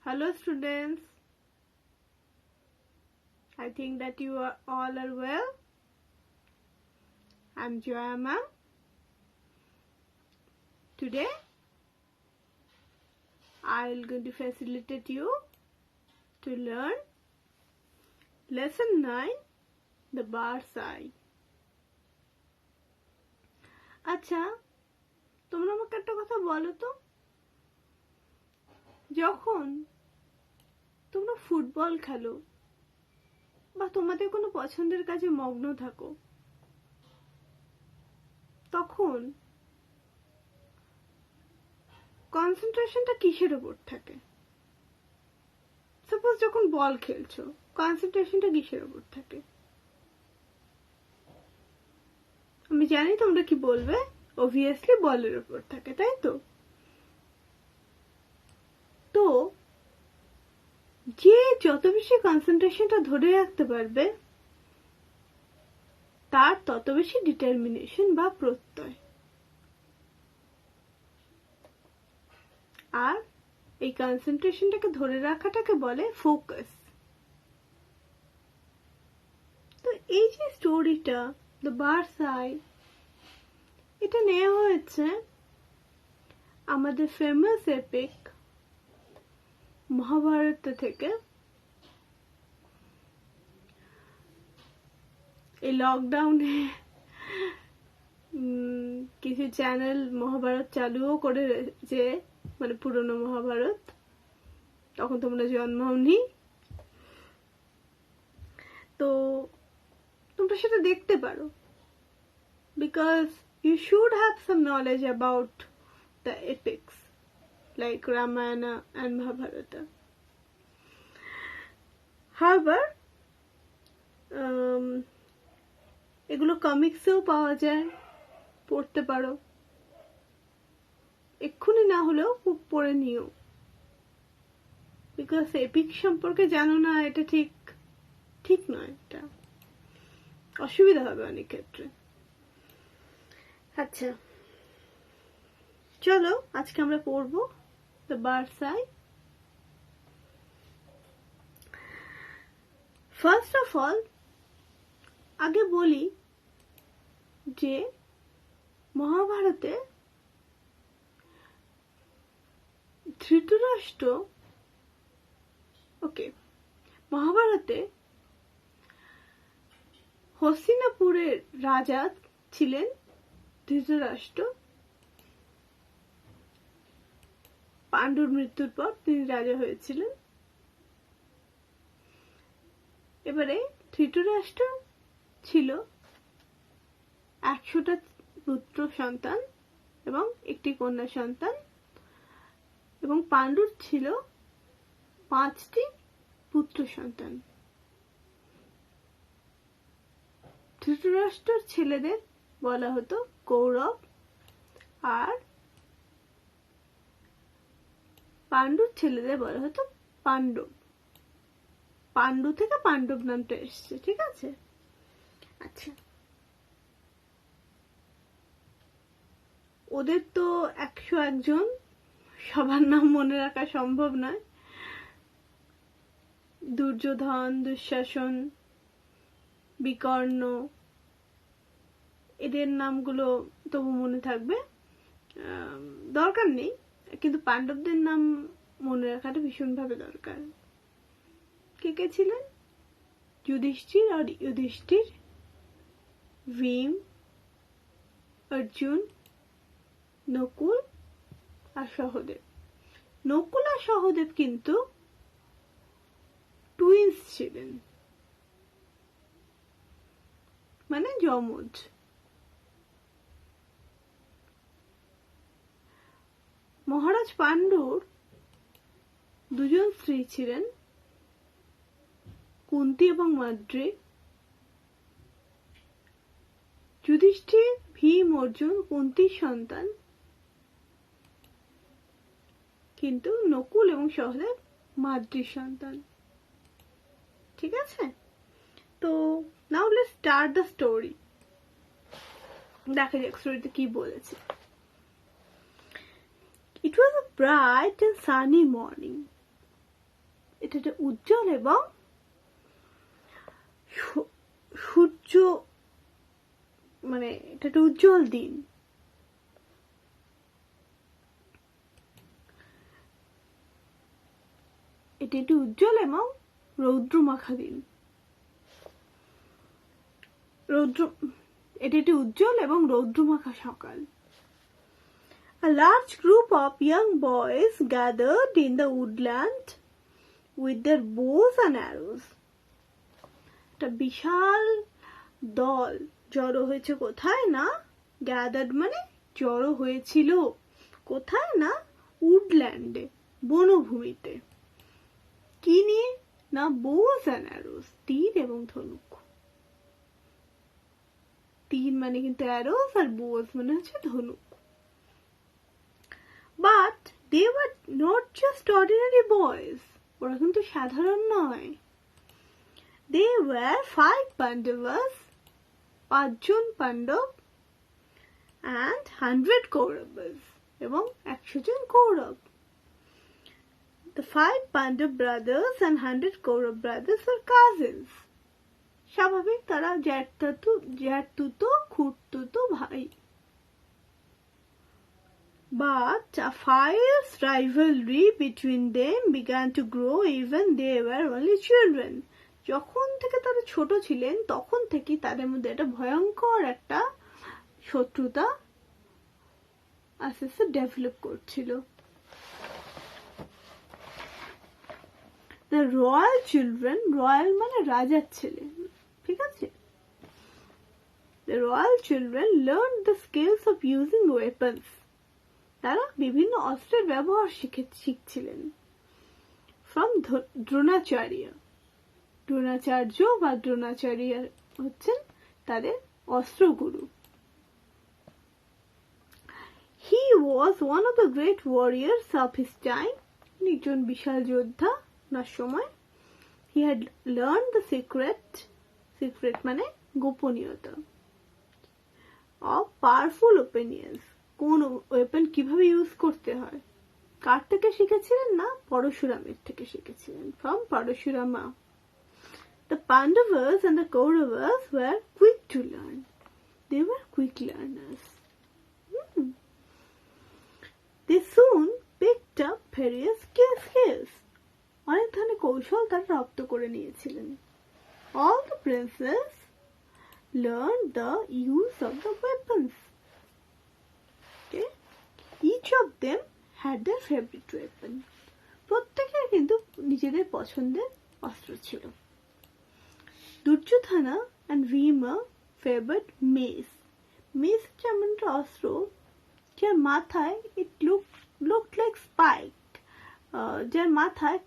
Hello students, I think that you all are well. I'm Jaya ma'am. Today I'll going to facilitate you to learn lesson 9, the bird's eye. আচ্ছা, তোমরা আমাকে একটা কথা বলো তো, যখন তোমরা ফুটবল খেলো বা তোমাদের কোনো পছন্দের কাজে মগ্ন থাকো, তখন কনসেন্ট্রেশনটা কিসের উপর থাকে? সাপোজ যখন বল খেলছো, কনসেন্ট্রেশনটা কিসের উপর থাকে? আমি জানি তোমরা কি বলবে, অবভিয়াসলি বলের উপর থাকে, তাই তো? তো যে যত বেশি কনসেন্ট্রেশনটা ধরে রাখতে পারবে, তার তত বেশি ডিটারমিনেশন বা প্রত্যয়। আর এই কনসেন্ট্রেশনটাকে ধরে রাখাটাকে বলে ফোকাস। তো এই যে স্টোরিটা, দ্য বার্ডস আই, এটা নেওয়া হয়েছে আমাদের ফেমাস এপিক মহাভারত থেকে। এই লকডাউনে কিছু চ্যানেল মহাভারত চালুও করে রয়েছে, মানে পুরনো মহাভারত, তখন তোমরা জন্ম হওনি, তো তোমরা সেটা দেখতে পারো, because you should have some knowledge about the epics like Ramayana and Mahabharata. However, এগুলো কমিক্সেও পাওয়া যায়, পড়তে পারো, এক্ষুনি না হলেও পড়ে নিও, বিকজ এপিক সম্পর্কে জানো না, এটা ঠিক নয়, এটা অসুবিধা হবে অনেক ক্ষেত্রে। আচ্ছা, চলো আজকে আমরা পড়বো the birds I. First of all আগে বলি যে মহাভারতে ধৃতরাষ্ট্র, মহাভারতে হস্তিনাপুরের রাজা ছিলেন ধৃতরাষ্ট্র। পাণ্ডুর মৃত্যুর পর তিনি রাজা হয়েছিলেন। এবারে ধৃতরাষ্ট্র ছিল 100টা পুত্র সন্তান এবং একটি কন্যা সন্তান, এবং পাণ্ডুর ছিল 5টি পুত্র সন্তান। ধৃতরাষ্ট্রের ছেলেদের বলা হতো কৌরব, আর পাণ্ডুর ছেলেদের বলা হতো পাণ্ডব। পাণ্ডু থেকে পাণ্ডব নামটা এসছে, ঠিক আছে? আচ্ছা, ওদের তো 101 জন, সবার নাম মনে রাখা সম্ভব নয়। দুর্যোধন, দুঃশাসন, বিকর্ণ, এদের নামগুলো তবু মনে থাকবে, দরকার নেই, কিন্তু পাণ্ডবদের নাম মনে রাখাটা ভীষণভাবে দরকার। কে কে ছিলেন? যুধিষ্ঠির আর যুধিষ্ঠির, ভীম, অর্জুন, নকুল আর সহদেব। নকুল আর সহদেব কিন্তু টুইন্স ছিলেন, মানে যমজ। মহারাজ পাণ্ডুর 2জন স্ত্রী ছিলেন, কুন্তী এবং মাদ্রী। যুধিষ্ঠির, ভীম, অর্জুন কুন্তীর সন্তান, কিন্তু নকুল এবং সহদেব মাদ্রীর সন্তান। ঠিক আছে? তো now let's start the story. দেখা যাক স্টোরিতে কি বলেছে। It was a bright and sunny morning. এটা একটা উজ্জ্বল এবং সূর্য মানে এটা একটা উজ্জ্বল দিন। এটি একটি উজ্জ্বল এবং রৌদ্রমাখা দিন। এটি একটি উজ্জ্বল এবং রৌদ্রমাখা সকাল। A large group of young boys gathered in the woodland with their bows and arrows. একটা বিশাল দল জড়ো হয়েছে কোথায় না, গ্যাদার্ড মানে জড়ো হয়েছিল কোথায় না, উডল্যান্ডে বনভূমিতে। কি নিয়ে না, বোস অ্যান্ড অ্যারোস তীর এবং ধনুক। তীর মানে কিন্তু অ্যারোস আর বোস মানে হচ্ছে ধনুক। But they were not just ordinary boys. ওরা কিন্তু সাধারণ নয়। They were 5 Pandavas, 5 John Pandava, and 100 Kauravas, এবং 100 জন Kaurava. The 5 Pandav brothers and 100 Kaurav brothers were cousins. স্বাভাবিক, তারা জ্যাঠতুতো খুড়তুতো ভাই। But a fierce rivalry between them began to grow even they were only children. যখন থেকে তারা ছোট ছিলেন তখন থেকেই তাদের মধ্যে একটা ভয়ঙ্কর একটা শত্রুতা আস্তে আস্তে ডেভেলপ করছিল। The royal children, royal মানে রাজার ছেলে, ঠিক আছে? The royal children learned the skills of using weapons. তারা বিভিন্ন অস্ত্রের ব্যবহার শিখছিলেন। From দ্রোণাচার্য, দ্রোণাচার্য বা দ্রোণাচার্য হচ্ছেন তাদের অস্ত্রগুরু। He was one of the great warriors of his time. একজন বিশাল যোদ্ধা ওনার সময়। He had learned the secret মানে গোপনীয়তা, of powerful opinions, কোন ওয়েপন কিভাবে ইউজ করতে হয়। কার থেকে শিখেছিলেন না, পরশুরামের থেকে শিখেছিলেন। From Parashurama. The Pandavas and the Kauravas were quick to learn. They were quick learners. They soon picked up various skills. অনেক ধরনের কৌশল তারা রপ্ত করে নিয়েছিলেন। All the princes learned the use of the weapons. Okay? Each of them had their favorite weapon. প্রত্যেকের কিন্তু নিজেদের পছন্দের অস্ত্র ছিল। Duryodhana and Bhima favored mace. Mace হচ্ছে এমন একটা অস্ত্র যার মাথায় it looked like spike. যার মাথায়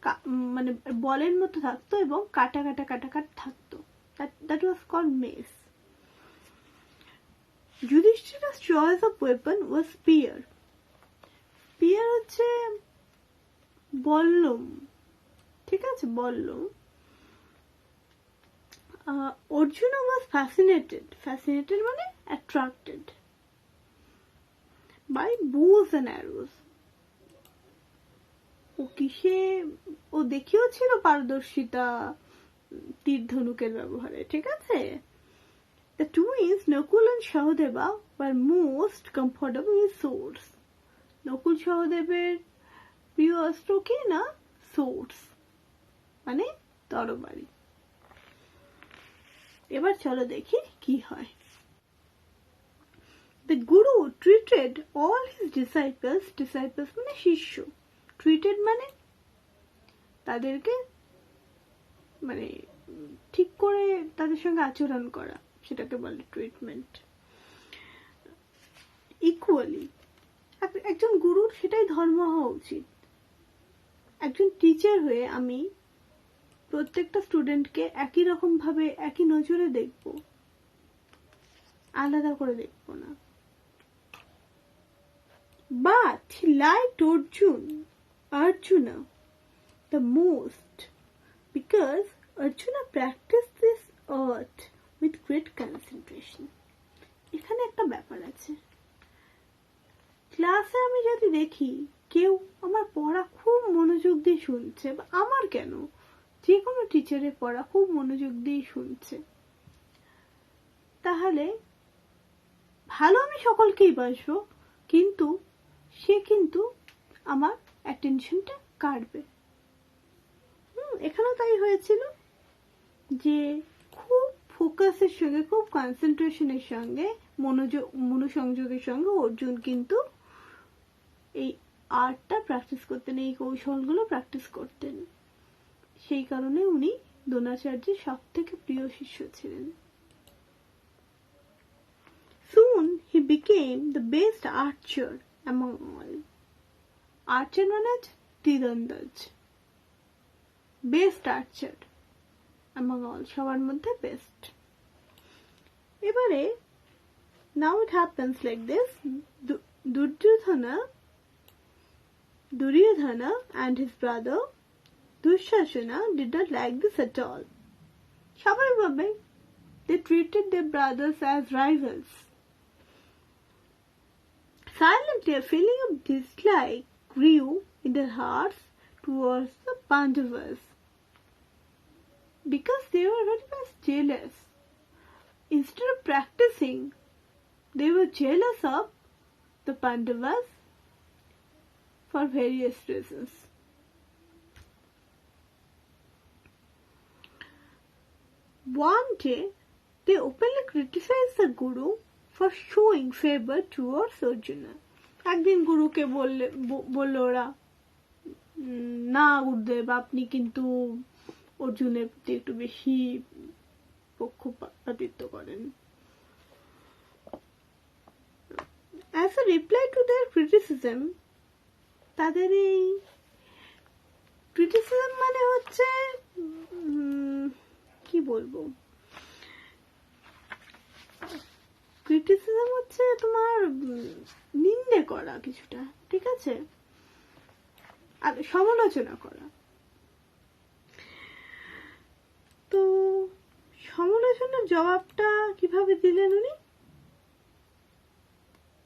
মানে বলের মতো থাকতো এবং কাটা থাকতো। That was called mace. Yudhishthira's choice of weapon was spear. Spear হচ্ছে বল্লম, ঠিক আছে, বল্লম। Arjuna was fascinated মানে attracted by bows and arrows. ও দেখেও ছিল পারদর্শিতা তীর ধনুকের ব্যবহারে, ঠিক আছে। The twins Nakul and Sahadeva were most comfortable with swords. Nakul সহদেবের প্রিয় অস্ত্র কি না, swords মানে তরবারি। এবার চলো দেখি কি হয়। The Guru treated all his disciples মানে শিষ্য, treated মানে তাদেরকে মানে ঠিক করে তাদের সঙ্গে আচরণ করা, সেটাকে বলে ট্রিটমেন্ট। ইকুয়ালি, একজন গুরুর সেটাই ধর্ম হওয়া উচিত। একজন টিচার হয়ে আমি প্রত্যেকটা স্টুডেন্টকে একই রকম ভাবে একই নজরে দেখব, আলাদা করে দেখব না। But he liked Arjuna the most because Arjuna practiced this art with great concentration. এখানে একটা ব্যাপার আছে, ক্লাসে আমি যদি দেখি কেউ আমার পড়া খুব মনোযোগ দিয়ে শুনছে, বা আমার কেন, যে কোনো টিচারের পড়া খুব মনোযোগ দিয়ে শুনছে, তাহলে ভালো আমি সকলকেই বাসবো, কিন্তু সে কিন্তু আমার অ্যাটেনশনটা কাটবে। এখানেও তাই হয়েছিল, যে খুব ফোকাসের সঙ্গে, খুব কনসেন্ট্রেশনের সঙ্গে, মনোসংযোগের সঙ্গে অর্জুন কিন্তু এই আর্টটা প্র্যাকটিস করতেন, এই কৌশলগুলো প্র্যাকটিস করতেন। সেই কারণে উনি দ্রোণাচার্যের সব থেকে প্রিয় শিষ্য ছিলেন। Soon he became the best archer among all. Archer মানে তীরন্দাজ, বেস্ট আর্চার among all, সবার মধ্যে বেস্ট। এবারে now it happens like this. Duryodhana and his brother Dushasana did not like this at all. স্বাভাবিকভাবে they treated their brothers as rivals. Silently, a feeling of dislike grew in their hearts towards the Pandavas, because they were very much jealous. Instead of practicing, they were jealous of the Pandavas for various reasons. One day, they openly criticized the Guru for showing favor towards Arjuna. একদিন গুরুকে বলল ওরা, না গুরুদেব, আপনি কিন্তু অর্জুনের প্রতি একটু বেশি পক্ষপাতিত্ব করেন। As a reply to their criticism, তাদের এই ক্রিটিসিজম মানে হচ্ছে কি বলবো, ক্রিটিসিজম হচ্ছে তোমার নিন্দে করা কিছুটা, ঠিক আছে, আর সমালোচনা করা। তো সমালোচনার জবাবটা কিভাবে দিলেন উনি?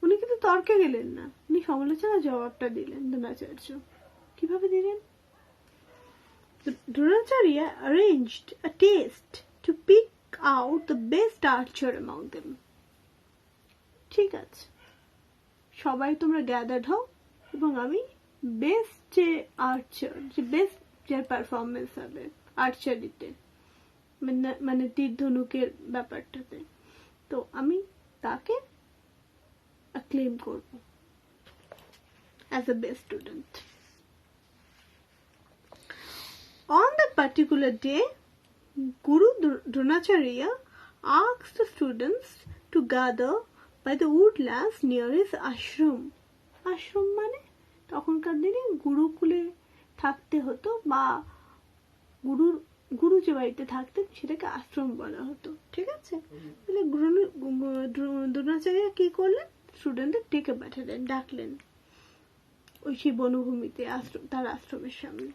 উনি কিন্তু তর্কে গেলেন না, উনি সমালোচনার জবাবটা দিলেন দ্রোণাচার্য। কিভাবে দিলেন? Dronacharya arranged a test to pick out the best archer among them. ঠিক আছে, সবাই তোমরা গ্যাদার্ড হও এবং আমি বেস্ট যে আর্চার, যে বেস্ট যার পারফরমেন্স হবে আর্চারিতে, মানে তীর ধনুকের ব্যাপারটাতে, তো আমি তাকে acclaim করব as a best student. On that particular day, Guru Dronacharya asked the students to gather by the woodlands near his ashram. Ashram মানে তখনকার দিনে গুরুকুলে থাকতে হতো, বা গুরু যে বাড়িতে থাকতেন সেটাকে আশ্রম বলা হতো, ঠিক আছে। তাহলে দ্রোণাচার্য কি করলেন? স্টুডেন্টদের ডেকে পাঠালেন, ডাকলেন ওই সেই বনভূমিতে, তার আশ্রমের সামনে।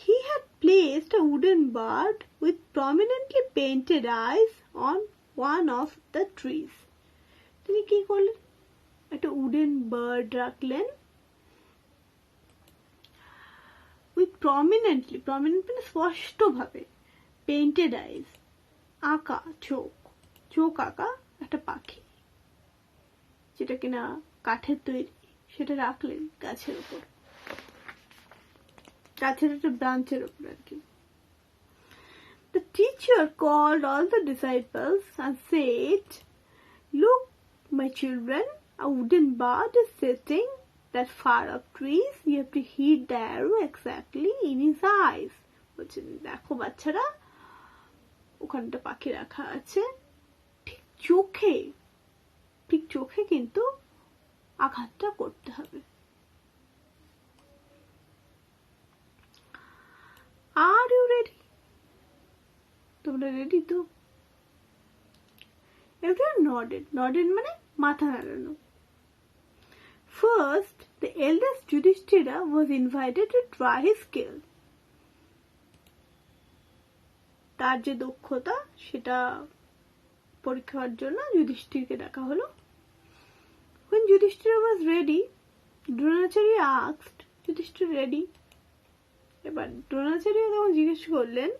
He had placed a wooden bird with prominently painted eyes on one of the trees. তিনি কি করলেন? একটা উডেন বার্ড রাখলেন with prominent মানে স্পষ্টভাবে, painted eyes, আঁকা চোখ আঁকা একটা পাখি, যেটা কিনা কাঠের তৈরি, সেটা রাখলেন গাছের উপর, গাছের একটা ব্রাঞ্চের উপর আর কি। The teacher called all the disciples and said, "Look, my children, a wooden bird is sitting that far up trees. You have to hit the arrow exactly in his eyes." বলছেন, দেখো বাচ্চারা, ওখানটা পাখি রাখা আছে, ঠিক চোখে কিন্তু আঘাতটা করতে হবে। Are you ready? তোমরা রেডি তো? Everyone nodded মানে মাথা নাড়ানো। First, the eldest Yudhishthira was invited to try his skill. তার যে দক্ষতা সেটা পরীক্ষার জন্য যুধিষ্ঠিরকে ডাকা হলো। When Yudhishthira was ready, Dronacharya asked, Yudhishthira ready? এবার দ্রোণাচার্য তখন জিজ্ঞেস করলেন,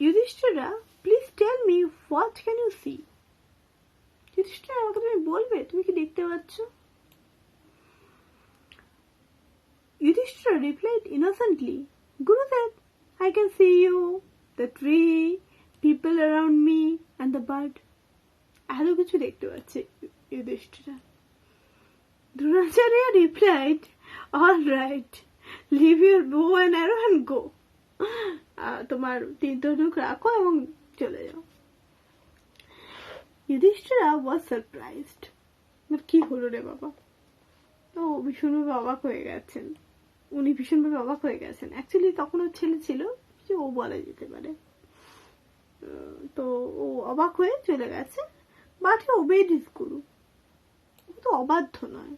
Yudhishthira, please tell me what can you see? Yudhishthira, আমাকে তুমি বলবে তুমি কি দেখতে পাচ্ছ? Yudhishthira replied innocently, Gurudev, I can see you, the tree, people around me, and the bird. এত কিছু দেখতে পাচ্ছি Yudhishthira. Dronacharya replied, all right, leave your bow and arrow and go. তোমার তীর ধনুক রাখো এবং চলে যাও. Yudhishthira was surprised. কি হলো রে বাবা? তো ভীষণভাবে অবাক হয়ে গেছেন. উনি ভীষণভাবে অবাক হয়ে গেছেন. অ্যাকচুয়ালি তখন ওর ছেলে ছিল, যে ও বলা যেতে পারে. তো ও অবাক হয়ে চলে গেছে. বাট হি ওবেড হিজ গুরু. ও তো অবাধ্য নয়,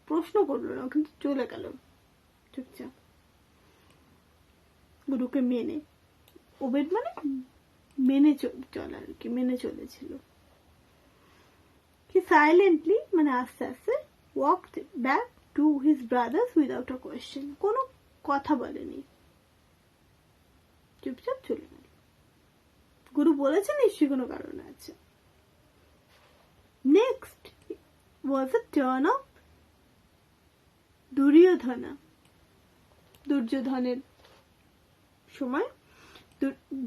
প্রশ্ন করলো না, কিন্তু চলে গেল চুপচাপ গুরুকে মেনে. ওবেড মানে মেনে চলা আর কি, মেনে চলেছিল. He silently মানে আস্তে আস্তে walked back to his brothers without a question. কোনো কথা বলেনি, চুপচাপ চলে গেল. গুরু বলেছেন নিশ্চয়ই কোনো কারণ আছে. Next was a turn of Duryodhana. দুর্যোধনের সময়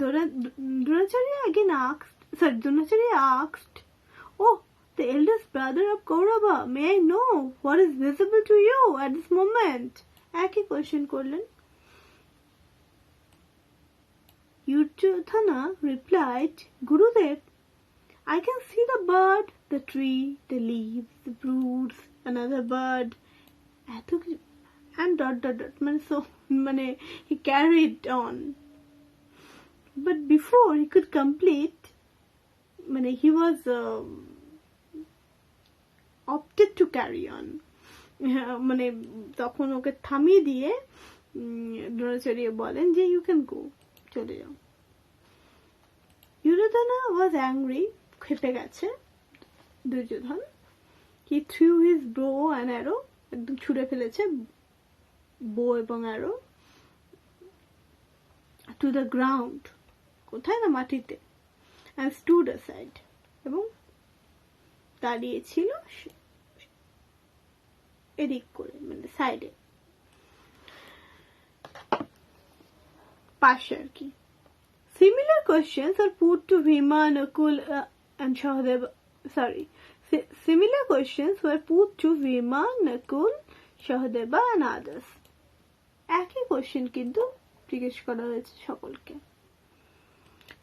Dronacharya again asked, oh, the eldest brother of Kaurava, may I know what is visible to you at this moment? একই কোয়েশ্চেন করলেন. Duryodhana replied, Gurudev, I can see the bird, the tree, the leaves, the broods, another bird, and ... মানে he carried on. But before he could complete, মানে he was opted to carry on. মানে তখন ওকে থামিয়ে দিয়ে দ্রোণাচার্য বলেন যে you can go, চলে যাও. Duryodhana was angry, খেপে গেছে Duryodhan. He threw his bow and arrow, একদম ছুঁড়ে ফেলেছে bow এবং arrow to the ground, কোথায় না মাটিতে, and stood aside, এবং দাঁড়িয়েছিল এদিক করে, মানে সাইডে, পাশে আর কি. Similar questions are put to Bhima, Nakul, and Sahadeva. Similar questions were put to Bhima, Nakul, Sahadeva, and others. একই কোশ্চেন কিন্তু জিজ্ঞেস করা হয়েছে সকলকে.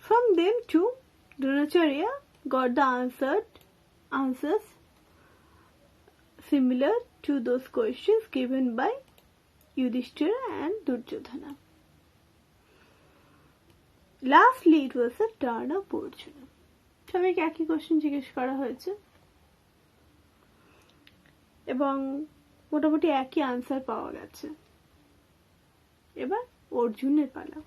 From them too, Dronacharya got the answers similar to those questions given by Yudhishthira and Duryodhana. Lastly, it was a turn of Arjuna. সবাইকে একই question জিজ্ঞেস করা হয়েছে এবং মোটামুটি একই আনসার পাওয়া গেছে. এবার অর্জুনের পালা.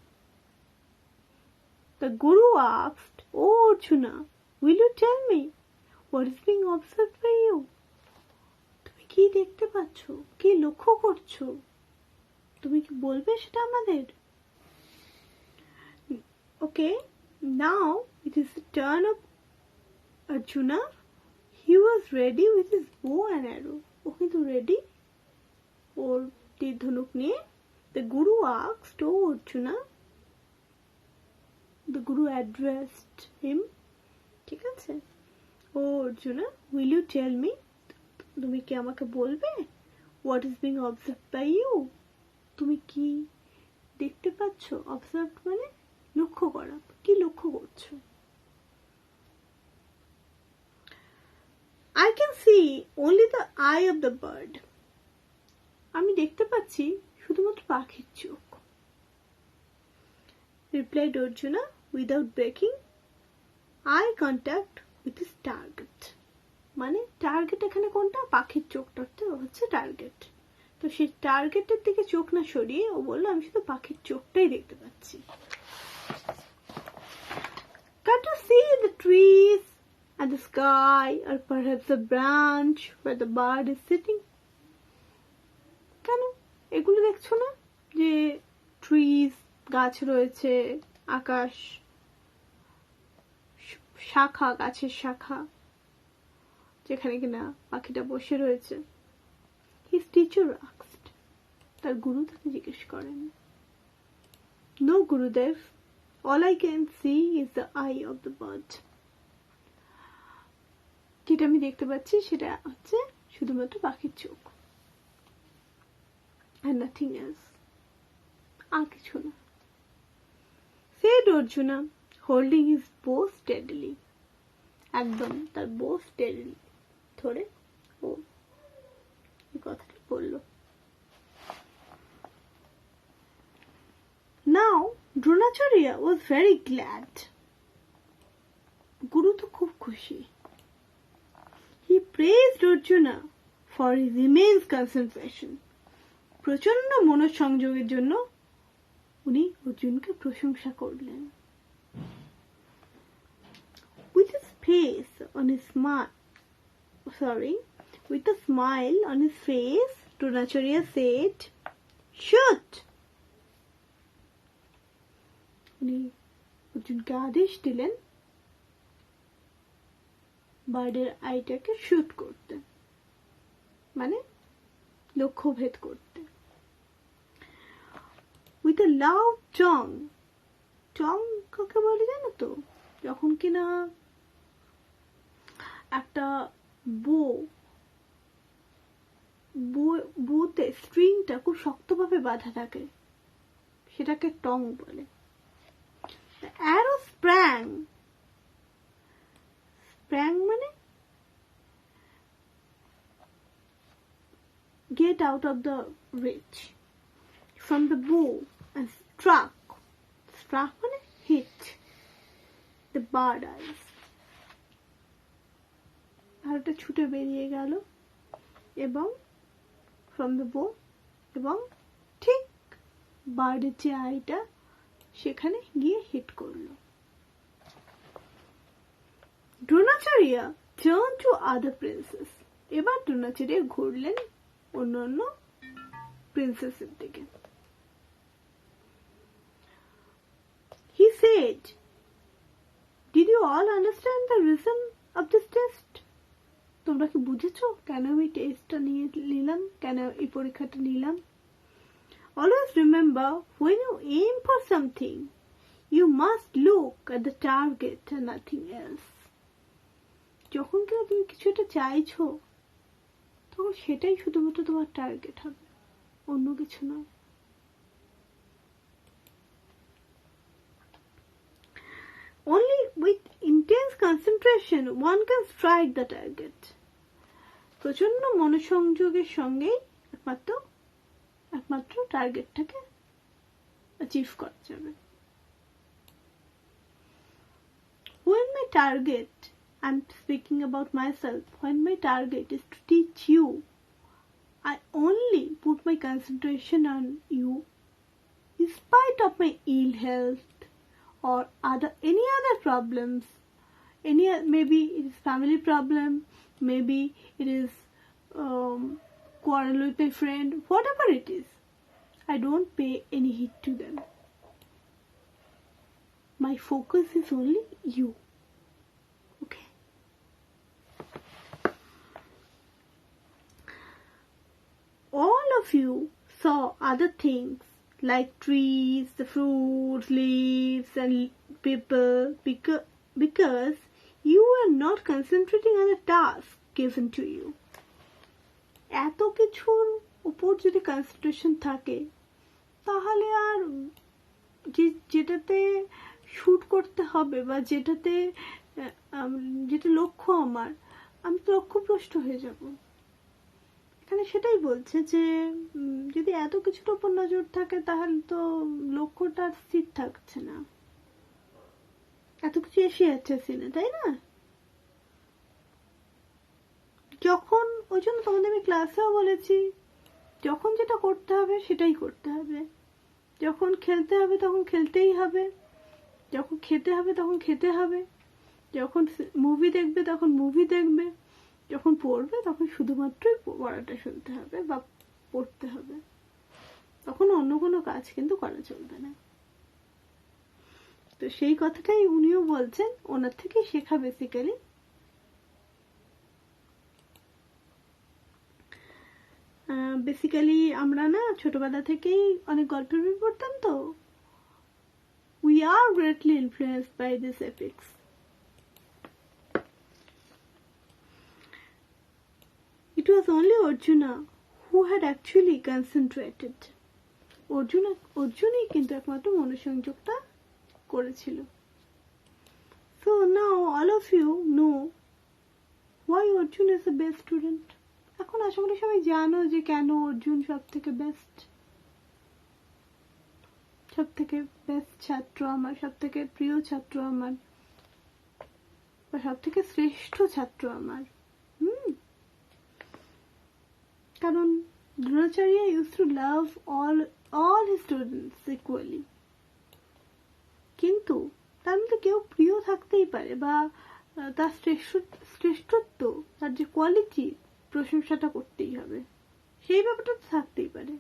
The Guru asked, Oh Arjuna, will you tell me what is being observed by you? তুমি কি দেখতে পাচ্ছ, কি লক্ষ্য করছো, তুমি কি বলবে সেটা আমাদের? Okay, now it is the turn of Arjuna. He was ready with his bow and arrow. ও কিন্তু রেডি ওর তীর ধনুক নিয়ে. The Guru asked, Oh Arjuna, the Guru addressed him, ঠিক আছে, Oh Arjuna, will you tell me, তুমি কি আমাকে বলবে, what is being observed by you, তুমি কি দেখতে পাচ্ছ? Observed মানে লক্ষ্য করা, কি লক্ষ্য করছো? I can see only the eye of the bird. আমি দেখতে পাচ্ছি শুধুমাত্র পাখির চোখ. Replied Arjuna without breaking eye contact with his target. মানে টার্গেট এখানে কোনটা? পাখির চোখটা হচ্ছে টার্গেট. তো সেই টার্গেটের দিকে চোখ না সরিয়ে ও বললো আমি শুধু পাখির চোখটাই দেখতে পাচ্ছি. Can't you see the trees, and the sky, or perhaps a branch where the bird is sitting. কেন এগুলো দেখছো না যে ট্রিজ, গাছ রয়েছে, আকাশ, শাখা, গাছের শাখা, যেখানে কিনা পাখিটা বসে রয়েছে। His teacher asked. তার গুরু তাকে জিজ্ঞেস করেন, No, Gurudev. All I can see is the eye of the bird. যেটা আমি দেখতে পাচ্ছি সেটা হচ্ছে শুধুমাত্র পাখির চোখ, and nothing else. আর কিছু না। Said Arjuna, holding his bow steadily. একদম তার bow steadily ধরে ও এই কথাটা বললো। Now Dronacharya was very glad. Guru তো খুব খুশি। He praised Arjuna for his immense concentration. প্রচন্ড মনোসংযোগের জন্য উনি অর্জুনকে প্রশংসা করলেন। With a smile on his face, Dronacharya said, Shoot! উনি অর্জুনকে আদেশ দিলেন বার্ডের আইটাকে শুট করতে, মানে লক্ষ্যভেদ করতে। With a loud tongue. Tongue কাকে বলে জানো তো? যখন কিনা একটা বোতে স্ট্রিংটা খুব শক্তভাবে বাঁধা থাকে, সেটাকে টং বলে। The arrow sprang. Sprang মানে get out of the reach from the bow and struck. Struck মানে hit the bird eyes. আরোটা ছুটে বেরিয়ে গেল এবং from the bow এবং ঠিক বার্ডের যে আইটা সেখানে গিয়ে হিট করলো। Dronacharya turned to other princes. এবার দ্রোণাচার্য ঘুরলেন অন্যান্য প্রিন্সেসের দিকে। He said, Did you all understand the reason of this test? তোমরা কি বুঝেছো কেন আমি টেস্টটা নিলাম, কেন এই পরীক্ষাটা নিলাম? Always remember, when you aim for something, you must look at the target and nothing else. যখন কেউ তুমি কিছু একটা চাইছো তখন সেটাই শুধুমাত্র তোমার টার্গেট হবে, অন্য কিছু নয়। Only with intense concentration one can strike the target. প্রচন্ড মনোসংযোগের সঙ্গেই একমাত্র টার্গেটটাকে অ্যাচিভ করা যাবে। When my target, I'm speaking about myself, when my target is to teach you, I only put my concentration on you in spite of my ill health or any other problems. Maybe it is family problem, maybe it is quarrel with my friend, whatever it is. I don't pay any heed to them. My focus is only you. Okay? All of you saw other things like trees, the fruits, leaves and people because you were not concentrating on the task given to you. এত কিছুর উপর যদি concentration থাকে তাহলে আর যেটাতে shoot করতে হবে বা যেটা লক্ষ্য আমার, আমি তো লক্ষ্যভ্রষ্ট হয়ে যাব। এখানে সেটাই বলছে যে যদি এত কিছুর উপর নজর থাকে তাহলে তো লক্ষ্যটা স্থির থাকছে না, এত কিছু এসে যাচ্ছে সিনে, তাই না? যখন ওই জন্য তোমাদের আমি ক্লাসেও বলেছি, যখন যেটা করতে হবে সেটাই করতে হবে, যখন খেলতে হবে তখন খেলতেই হবে, যখন খেতে হবে তখন খেতে হবে, যখন মুভি দেখবে তখন মুভি দেখবে, যখন পড়বে তখন শুধুমাত্রই পড়াটা শুনতে হবে বা পড়তে হবে, তখন অন্য কোনো কাজ কিন্তু করা চলবে না। তো সেই কথাটাই উনিও বলছেন, ওনার থেকে শেখা বেসিক্যালি। বেসিক্যালি আমরা না ছোটবেলা থেকেই অনেক গল্পের বই পড়তাম, তো we are greatly influenced by these epics. It was only Arjuna who had actually concentrated. অর্জুনই কিন্তু একমাত্র মনোসংযোগটা করেছিল। So now all of you know why Arjun is the best student. এখন আশা করি সবাই জানো যে কেন অর্জুন সব থেকে বেস্ট, সব থেকে বেস্ট ছাত্র আমার, সব থেকে প্রিয় ছাত্র আমার, বা সব থেকে শ্রেষ্ঠ ছাত্র আমার। কারণ Dronacharya used to love all his students equally. কিন্তু তার মধ্যে কেউ প্রিয় থাকতেই পারে, বা তার শ্রেষ্ঠত্ব, তার যে কোয়ালিটি, প্রশংসাটা করতেই হবে, সেই ব্যাপারটা তো থাকতেই পারে।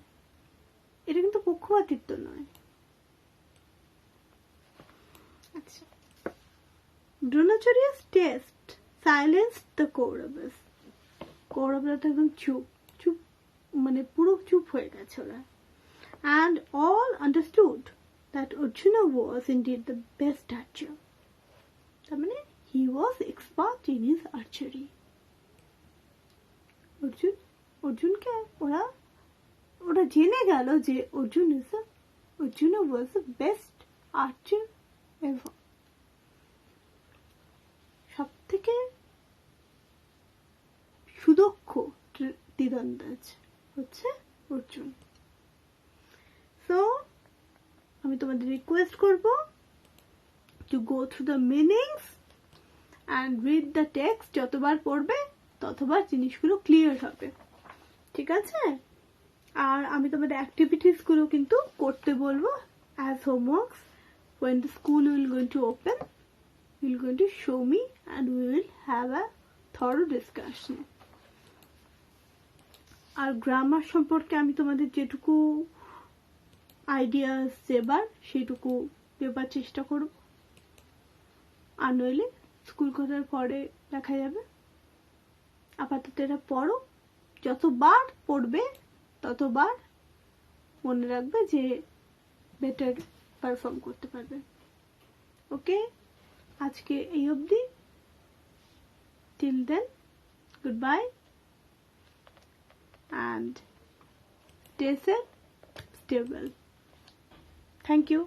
এটা কিন্তু পক্ষপাতিত্ব নয়। আচ্ছা, দ্রোণাচার্য's test silenced the Kauravas. কৌরবরা তো একদম চুপ, মানে পুরো চুপ হয়ে গেছে ওরা। And all understood that Arjuna was indeed the best archer. তার মানে he was expert in his archery. অর্জুনকে ওরা জেনে গেল যে Arjuna was the best archer ever. সব থেকে সুদক্ষ তীরন্দাজ হচ্ছে অর্জুন। সো আমি তোমাদের রিকোয়েস্ট করব to go through the meanings and read the text. যতবার পড়বে ততবার জিনিসগুলো ক্লিয়ার হবে, ঠিক আছে? আর আমি তোমাদের অ্যাক্টিভিটিস গুলো কিন্তু করতে বলবো as homeworks. When the school will going to open, you will going to show me and we will have a thorough discussion. আর গ্রামার সম্পর্কে আমি তোমাদের যেটুকু আইডিয়াস দেবার সেটুকু দেবার চেষ্টা করব, আর নইলে স্কুল করার পরে দেখা যাবে। আপাতত এটা পড়ো, যতবার পড়বে ততবার মনে রাখবে যে বেটার পারফর্ম করতে পারবে। ওকে, আজকে এই অবধি। Till then, good bye and stay safe, stay well. Thank you.